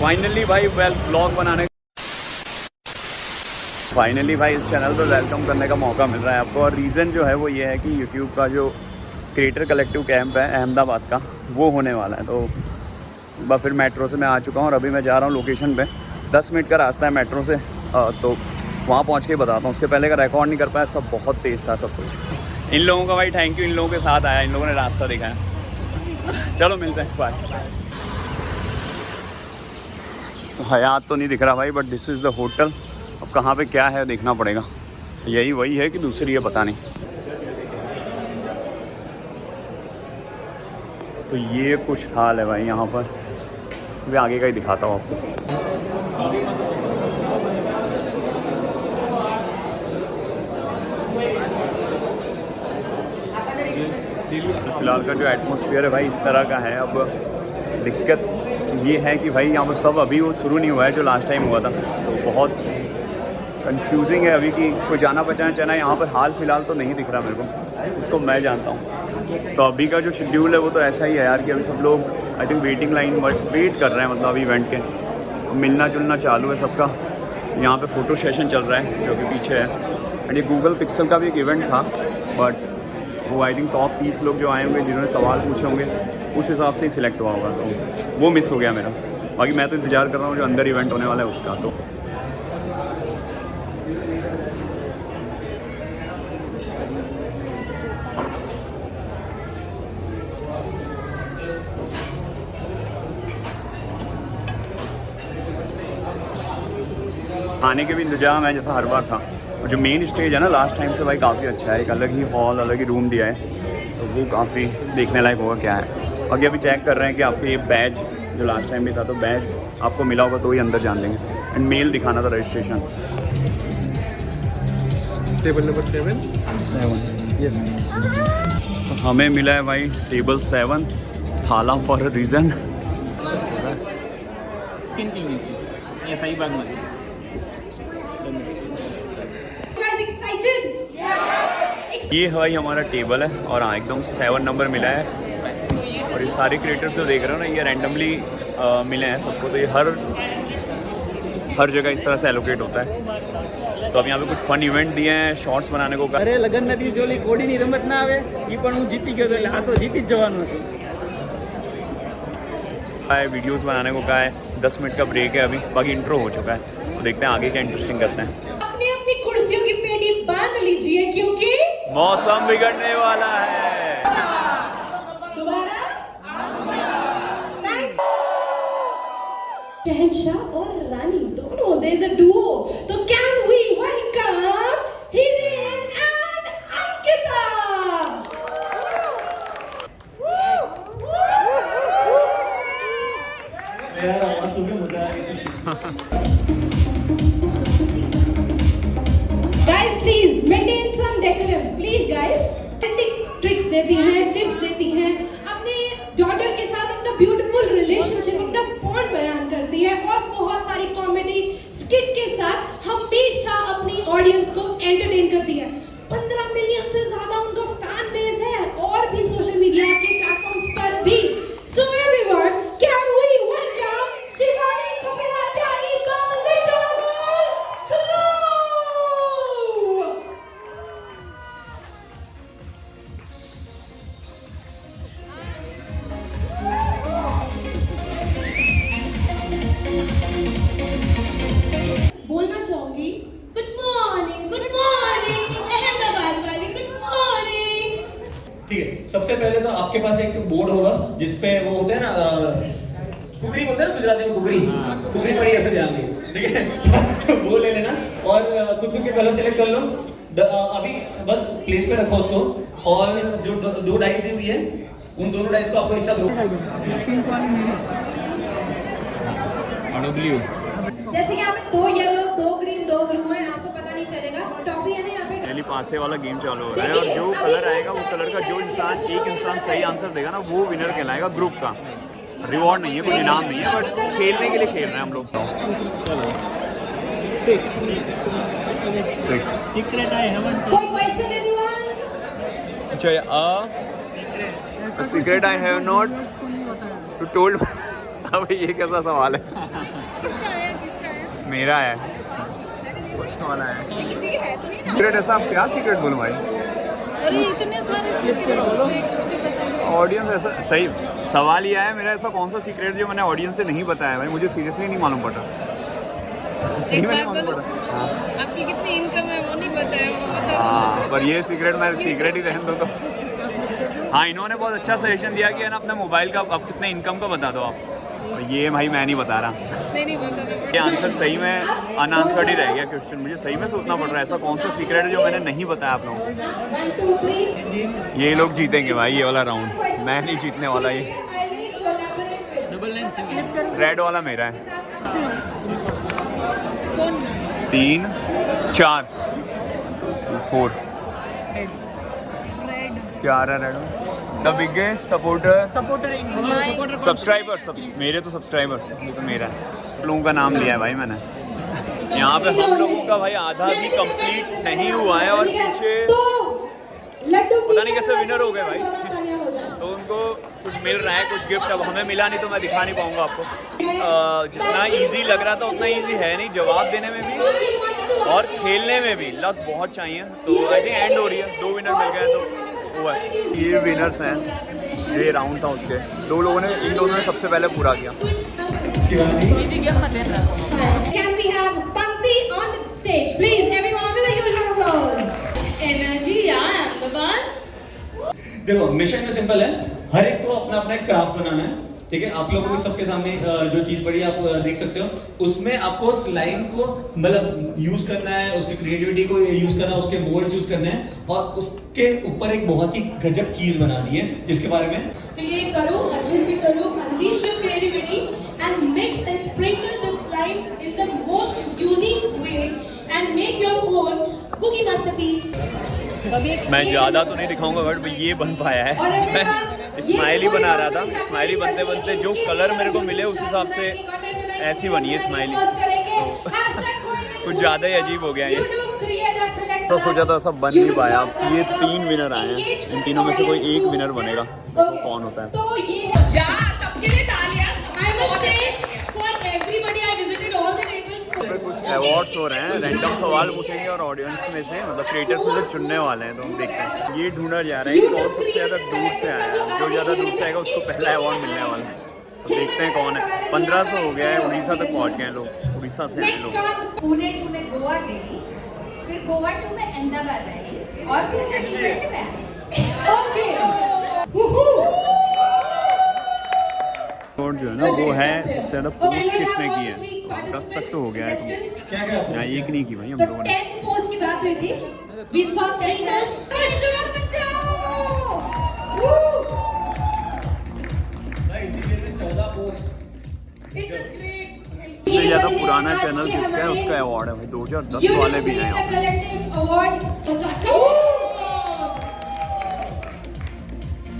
Finally भाई blog बनाने finally भाई इस चैनल पर वेलकम करने का मौका मिल रहा है आपको। और रीज़न जो है वो ये है कि यूट्यूब का जो क्रिएटर कलेक्टिव कैंप है अहमदाबाद का वो होने वाला है। तो बस फिर मेट्रो से मैं आ चुका हूँ और अभी मैं जा रहा हूँ लोकेशन पे। 10 मिनट का रास्ता है मेट्रो से, तो वहाँ पहुँच के बताता हूँ। उसके पहले का रिकॉर्ड नहीं कर पाया, सब बहुत तेज़ था सब कुछ। इन लोगों का भाई थैंक यू, इन लोगों के साथ आया, इन लोगों ने रास्ता दिखाया। चलो मिलते हैं, बाय। हयात तो नहीं दिख रहा भाई, but this is the hotel. अब कहाँ पे क्या है देखना पड़ेगा। यही वही है कि दूसरी है पता नहीं। तो ये कुछ हाल है भाई यहाँ पर। मैं आगे का ही दिखाता हूँ आपको। फिलहाल का जो एटमॉस्फेयर है भाई इस तरह का है। अब दिक्कत ये है कि भाई यहाँ पर सब अभी वो शुरू नहीं हुआ है जो लास्ट टाइम हुआ था, तो बहुत कंफ्यूजिंग है अभी कि कोई जाना पहचाना चना यहाँ पर हाल फिलहाल तो नहीं दिख रहा मेरे को, इसको मैं जानता हूँ। तो अभी का जो शेड्यूल है वो तो ऐसा ही है यार कि अभी सब लोग I think waiting line wait कर रहे हैं, मतलब अभी इवेंट के। तो मिलना जुलना चालू है सबका। यहाँ पे फ़ोटो सेशन चल रहा है जो कि पीछे है। एंड ये गूगल पिक्सल का भी एक इवेंट था, बट वो आई थिंक टॉप 30 लोग जो आए होंगे जिन्होंने सवाल पूछे होंगे उस हिसाब से ही सिलेक्ट हुआ होगा, तो वो मिस हो गया मेरा। बाकी मैं तो इंतज़ार कर रहा हूँ जो अंदर इवेंट होने वाला है उसका। तो खाने के भी इंतजाम है जैसा हर बार था। और जो मेन स्टेज है ना लास्ट टाइम से भाई काफ़ी अच्छा है, एक अलग ही हॉल अलग ही रूम दिया है, तो वो काफ़ी देखने लायक होगा क्या है। बाकी अभी चेक कर रहे हैं कि आपको ये बैज जो लास्ट टाइम भी था, तो बैज आपको मिला होगा तो ही अंदर जान देंगे। एंड मेल दिखाना था रजिस्ट्रेशन। Table number 7 yes. तो हमें मिला है भाई टेबल 7 थाला फॉर अ रीज़न। स्किन की नीचे ये सही बात मत। ये है भाई हमारा टेबल है और हाँ एकदम 7 नंबर मिला है। और ये सारे क्रिएटर्स जो देख रहे हो ना ये रैंडमली मिले हैं सबको, तो ये हर जगह इस तरह से एलोकेट होता है। तो अब यहाँ पे कुछ फन इवेंट दिए हैं, शॉर्ट्स बनाने को। अरे लगन नदी जोली कोडी ની રમત ના આવે ઈ પણ હું જીતી ગયો તો એટલે આ તો જીતી જ જવાનો છું। वीडियोस बनाने को कहा है। 10 मिनट का ब्रेक है अभी, बाकी इंट्रो हो चुका है, तो देखते हैं आगे क्या इंटरेस्टिंग करते हैं। अपनी अपनी कुर्सियों की पेटी बांध लीजिए क्योंकि मौसम बिगड़ने वाला है। दोबारा शहंशाह और रानी दोनों देयर इज अ डुओ, तो can we welcome Hiren and Ankita. Guys, please maintain some decorum, please guys. Tricks देती हैं, टिप्स देती हैं, अपने डॉटर के साथ अपना ब्यूटीफुल रिलेशनशिप, अपना बॉन्ड बयान करती है और बहुत सारी कॉमेडी स्किट के साथ हमेशा अपनी ऑडियंस को एंटरटेन करती है। 15 मिलियन से ज्यादा उनका फैन बेस है और भी सोशल मीडिया के प्लेटफॉर्म्स पर भी। So everyone, can we welcome Shivani Kapilatyani the little glow. बोलना चाहूंगी गुड मॉर्निंग अहमदाबाद वाली, गुड मॉर्निंग। ठीक है, सबसे पहले तो आपके पास एक बोर्ड होगा जिसपे वो होते हैं ना कुकरी बोलते हैं ना गुजराती में, कुकरी पड़ी ऐसे ध्यान में, ठीक है। वो ले लेना और खुद के कलर सेलेक्ट कर लो। अभी बस प्लेस पे रखो उसको, और जो दो डाइस दी हुई है उन दोनों डाइस को आपको एक साथ ब्लू। जैसे कि यहाँ पे 2 येलो 2 ग्रीन 2 ब्लू है, आपको पता नहीं चलेगा। टॉफी है ना यहाँ पे। पहले पासे वाला गेम चालू हो रहा है और जो कलर आएगा वो कलर का जो एक इंसान सही आंसर देगा ना वो विनर कहलाएगा। ग्रुप का रिवॉर्ड नहीं है, कोई इनाम नहीं है, बट खेलने के लिए खेल रहे हैं हम लोग। 6 सीक्रेट आई हैवंट। कोई क्वेश्चन एनीवन? अच्छा, a secret I have not told अब ये कैसा सवाल है? किसका है? मेरा है, फर्स्ट वाला है। ये किसी की है तो नहीं ना? सीक्रेट ऐसा, आप क्या सीक्रेट बोलूं भाई? अरे इतने सारे सीक्रेट बोलो, कुछ भी बता दो। ऑडियंस ऐसा, सही सवाल ये है मेरा, ऐसा कौन सा सीक्रेट जो मैंने ऑडियंस से नहीं बताया भाई? मुझे सीरियसली नहीं मालूम पड़ा। सही एक में नहीं बात मालूम बोलो, पड़ा। हाँ आपकी कितनी इनकम है वो नहीं बताया, वो बता हाँ, पर ये सीक्रेट मैं सीक्रेट ही रहने दो तो। हाँ, इन्होंने बहुत अच्छा सजेशन दिया कि है ना अपने मोबाइल का अब कितने इनकम का बता दो आप। और ये भाई मैं नहीं बता रहा। नहीं बताना। ये आंसर सही में अनआंसर्ड ही रह गया क्वेश्चन। मुझे सही में सोचना पड़ रहा है ऐसा कौन सा सीक्रेट है जो मैंने नहीं बताया आप लोगों को। ये लोग जीतेंगे भाई ये वाला राउंड, मैं नहीं जीतने वाला। ये डबल 9 रेड वाला मेरा है। 3 4 4 क्या आ रहा है red? The biggest supporter subscriber मेरे तो सब्सक्राइबर्स, ये तो मेरा है। आप लोगों का नाम लिया है भाई मैंने। यहाँ पे हम लोगों का भाई आधा भी कंप्लीट नहीं हुआ है और पीछे पता नहीं कैसे विनर हो गए भाई। तो उनको कुछ मिल रहा है, कुछ गिफ्ट। अब हमें मिला नहीं तो मैं दिखा नहीं पाऊंगा आपको। जितना इजी लग रहा था उतना इजी है नहीं, जवाब देने में भी और खेलने में भी लक बहुत चाहिए। तो आई थिंक एंड हो रही है, 2 विनर मिल गए तो वो है। ये विनर्स हैं, ये राउंड था उसके। 2 लोगों ने, इन दोनों ने सबसे पहले पूरा किया। Can we have Panti on the stage, please? Everyone with a huge round of applause. Energy, yeah, I'm the one. देखो मिशन में सिंपल है, हर एक को अपना अपना एक क्राफ्ट बनाना है, ठीक है। आप लोगों को सबके सामने जो चीज पड़ी है आप देख सकते हो, उसमें आपको स्लाइम को मतलब यूज करना है, उसकी क्रिएटिविटी को यूज करना है, उसके मोल्ड्स यूज करने हैं और उसके ऊपर एक बहुत ही गजब चीज बनानी है जिसके बारे में So ये करो, अच्छे से करो, unleash your creativity and mix and sprinkle the slime in the most unique way and make your own cookie masterpiece. मैं ज़्यादा तो नहीं दिखाऊंगा बट ये बन पाया है। मैं स्माइली बना रहा था, स्माइली बनते बनते जो कलर मेरे को मिले उस हिसाब से ऐसी बनी है स्माइली। तो कुछ ज़्यादा ही अजीब हो गया ये। तो सोचा था सब बन नहीं पाया। अब ये 3 विनर आए हैं, इन तीनों में से कोई एक विनर बनेगा। देखो कौन होता है। तो ये सबके लिए तालियां। I must say for everybody I visited all the tables. पे कुछ अवार्ड्स हो रहे हैं, रैंडम सवाल पूछेंगे और ऑडियंस में से मतलब क्रिएटर्स में से चुनने वाले हैं। तो हम देखते हैं, ये ढूंढा जा रहा है कि कौन सबसे ज़्यादा दूर से आया है। जो ज़्यादा दूर से आएगा उसको पहला अवार्ड मिलने वाला है। तो देखते हैं कौन है। 1500 हो गया है, उड़ीसा तक पहुँच गए लोग, उड़ीसा से आए लोग। पुणे टू में गोवा गई, फिर गोवा टू में अहमदाबाद आई और फिर इवेंट में और जो है ना वो है सबसे ज़्यादा पोस्ट किसने की है। 10 तक तो हो गया है। क्या क्या यहाँ एक नहीं की भाई हम तो लोगों ने। 10 पोस्ट की बात हुई थी। We saw 3 posts. भाई इतनी देर में 14 post. It's a great help. सबसे ज़्यादा पुराना चैनल किसका है उसका अवार्ड है भाई। 2010 वाले भी हैं यहाँ पे। Collective award.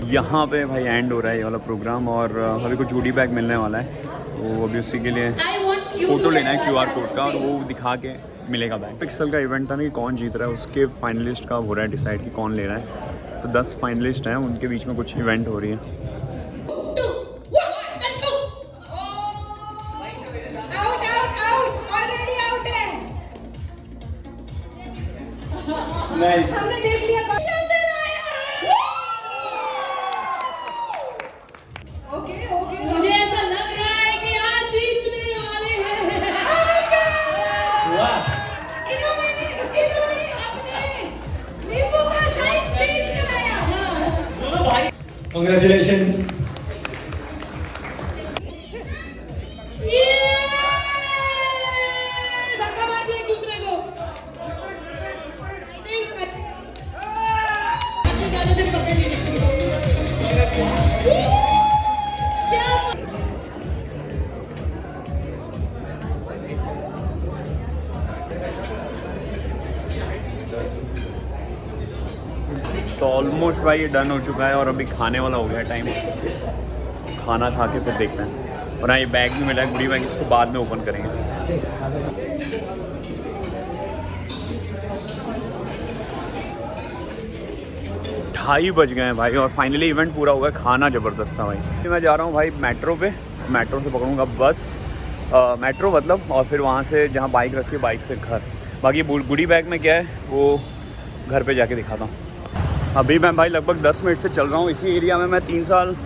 यहाँ पे भाई एंड हो रहा है ये वाला प्रोग्राम और अभी कुछ जूडी बैग मिलने वाला है। तो अभी उसी के लिए I want you photo to लेना है have a QR chat code with का और Steve. वो दिखा के मिलेगा बैग। पिक्सल का इवेंट था ना कि कौन जीत रहा है, उसके फाइनलिस्ट का हो रहा है डिसाइड कि कौन ले रहा है। तो 10 फाइनलिस्ट हैं, उनके बीच में कुछ इवेंट हो रही है। 2, 1, let's go. Out, out, out. Already out है। हमने देख लिया कौन अंदर आया। Okay okay. मुझे ऐसा लग रहा है कि आज जीतने वाले हैं। वाह, इन्होंने अपने नींबू का साइज चेंज कराया। कांग्रेचुलेशंस। धक्का मार दिया एक दूसरे को। अच्छे जाने से पकड़ ली। क्या तो ऑलमोस्ट भाई ये डन हो चुका है और अभी खाने वाला हो गया टाइम। खाना खा के फिर देखते हैं। और हाँ ये बैग भी मिला है, गुड़ी बैग, इसको बाद में ओपन करेंगे। 2:30 बज गए हैं भाई और फाइनली इवेंट पूरा हुआ है। खाना ज़बरदस्त था भाई। मैं जा रहा हूँ भाई मेट्रो पे मेट्रो से पकड़ूंगा बस, मेट्रो मतलब, और फिर वहाँ से जहाँ बाइक रखी है बाइक से घर। बाकी गुडी बैग में क्या है वो घर पे जाके दिखाता हूँ। अभी मैं भाई लगभग 10 मिनट से चल रहा हूँ। इसी एरिया में मैं 3 साल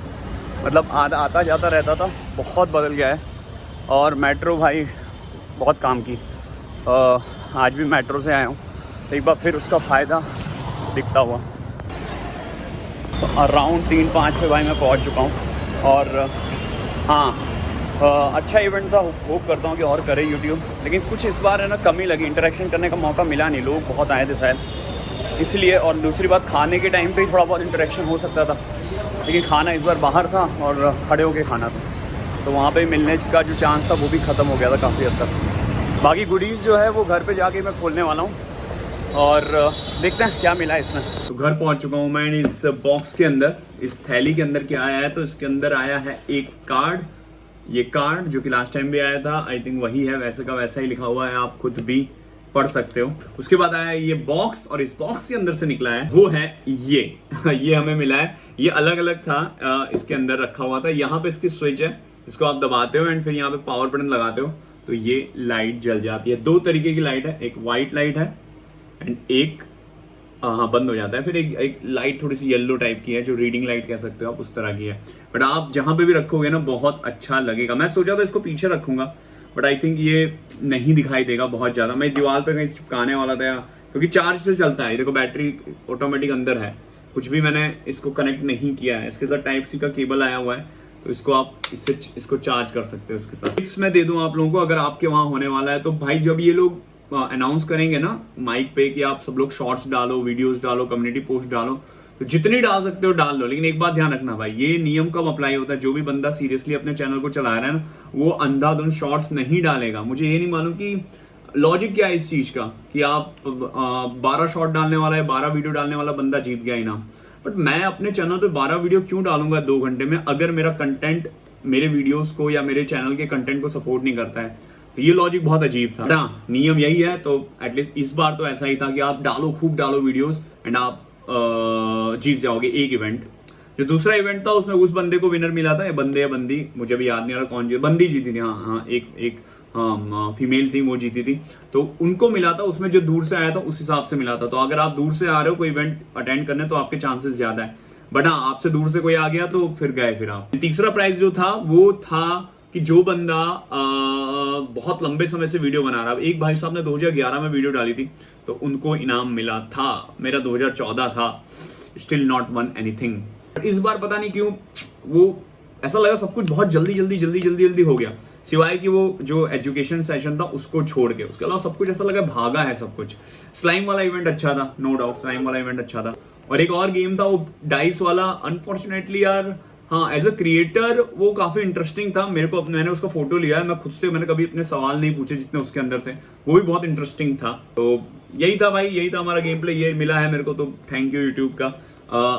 मतलब आता जाता रहता था, बहुत बदल गया है। और मेट्रो भाई बहुत काम की, आज भी मेट्रो से आया हूँ, एक बार फिर उसका फ़ायदा दिखता हुआ। अराउंड 3-5 पे भाई मैं पहुँच चुका हूँ। और हाँ, अच्छा इवेंट था, होप करता हूँ कि और करे यूट्यूब, लेकिन कुछ इस बार है ना कमी लगी, इंटरेक्शन करने का मौका मिला नहीं, लोग बहुत आए थे शायद इसलिए। और दूसरी बात, खाने के टाइम पे ही थोड़ा बहुत इंटरेक्शन हो सकता था, लेकिन खाना इस बार बाहर था और खड़े होके खाना था, तो वहाँ पे मिलने का जो चांस था वो भी ख़त्म हो गया था काफ़ी हद तक। बाकी गुडीज़ जो है वो घर पे जाके मैं खोलने वाला हूँ और देखते हैं क्या मिला इसमें। तो घर पहुँच चुका हूँ मैं। इस बॉक्स के अंदर, इस थैली के अंदर क्या आया है, तो इसके अंदर आया है एक कार्ड। ये कार्ड जो कि लास्ट टाइम भी आया था, आई थिंक वही है, वैसे का वैसा ही लिखा हुआ है, आप खुद भी पढ़ सकते हो। उसके बाद आया ये बॉक्स, और इस बॉक्स के अंदर से निकला है वो है ये ये हमें मिला है। ये अलग अलग था, इसके अंदर रखा हुआ था। यहाँ पे इसकी स्विच है, इसको आप दबाते हो एंड फिर यहाँ पे पावर बटन लगाते हो तो ये लाइट जल जाती है। 2 तरीके की लाइट है, एक वाइट लाइट है एंड एक हाँ बंद हो जाता है। फिर एक लाइट थोड़ी सी येलो टाइप की है, जो रीडिंग लाइट कह सकते हो आप, उस तरह की है। बट आप जहाँ पे भी रखोगे ना बहुत अच्छा लगेगा। मैं सोचा था इसको पीछे रखूंगा, बट आई थिंक ये नहीं दिखाई देगा बहुत ज़्यादा। मैं दीवार पे कहीं चिपकाने वाला था, क्योंकि चार्ज से चलता है। देखो बैटरी ऑटोमेटिक अंदर है, कुछ भी मैंने इसको कनेक्ट नहीं किया है। इसके साथ टाइप सी का केबल आया हुआ है, तो इसको आप इसको चार्ज कर सकते हो इसके साथ। टिप्स मैं दे दूं आप लोगों को, अगर आपके वहाँ होने वाला है तो भाई जब ये लोग अनाउंस करेंगे ना माइक पे कि आप सब लोग शॉर्ट्स डालो, वीडियोस डालो, कम्युनिटी पोस्ट डालो, तो जितनी डाल सकते हो डाल लो। लेकिन एक बात ध्यान रखना भाई, ये नियम कब अप्लाई होता है, जो भी बंदा सीरियसली अपने चैनल को चला रहा है ना, वो अंधाधुंध शॉर्ट्स नहीं डालेगा। मुझे ये नहीं मालूम कि लॉजिक क्या है इस चीज का, कि आप 12 शॉर्ट डालने वाला है, 12 वीडियो डालने वाला बंदा जीत गया इनाम। बट मैं अपने चैनल पे 12 वीडियो क्यों डालूंगा 2 घंटे में, अगर मेरा कंटेंट मेरे वीडियोस को या मेरे चैनल के कंटेंट को सपोर्ट नहीं करता है। तो ये लॉजिक बहुत अजीब था। हाँ, नियम यही है, तो एटलीस्ट इस बार तो ऐसा ही था कि आप डालो, खूब डालो वीडियोस एंड आप जीत जाओगे एक इवेंट। जो दूसरा इवेंट था उसमें उस बंदे को विनर मिला था, ये बंदे या बंदी मुझे भी याद नहीं आ रहा कौन जीती, बंदी जीती थी। हाँ, एक फीमेल थी वो जीती थी, तो उनको मिला था। उसमें जो दूर से आया था उस हिसाब से मिला था। तो अगर आप दूर से आ रहे हो कोई इवेंट अटेंड करने तो आपके चांसेस ज्यादा है। बट हाँ, आपसे दूर से कोई आ गया तो फिर गए फिर आप। तीसरा प्राइज जो था वो था कि जो बंदा बहुत लंबे समय से वीडियो बना रहा है। एक भाई साहब ने 2011 में वीडियो डाली थी तो उनको इनाम मिला था। मेरा 2014 था, स्टिल नॉट वन एनीथिंग। इस बार पता नहीं क्यों वो ऐसा लगा सब कुछ बहुत जल्दी हो गया, सिवाय कि वो जो एजुकेशन सेशन था उसको छोड़ के। उसके अलावा सब कुछ ऐसा लगा भागा है सब कुछ। स्लाइम वाला इवेंट अच्छा था, नो डाउट स्लाइम वाला इवेंट अच्छा था। और एक और गेम था वो डाइस वाला, अनफॉर्चुनेटली यार हाँ एज अ क्रिएटर वो काफी इंटरेस्टिंग था। मैंने उसका फोटो लिया है, मैं खुद से मैंने कभी अपने सवाल नहीं पूछे जितने उसके अंदर थे, वो भी बहुत इंटरेस्टिंग था। तो यही था भाई, यही था हमारा गेम प्ले, ये मिला है मेरे को, तो थैंक यू यूट्यूब का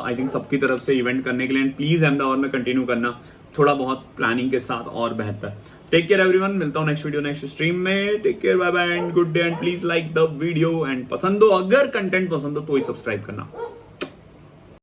आई थिंक सबकी तरफ से इवेंट करने के लिए। प्लीज अहमदाबाद में कंटिन्यू करना थोड़ा बहुत प्लानिंग के साथ और बेहतर। टेक केयर एवरीवन, मिलता हूँ नेक्स्ट वीडियो नेक्स्ट स्ट्रीम में। Take care, bye bye and good day and please like the video and पसंद हो, अगर कंटेंट पसंद हो तो ही सब्सक्राइब करना।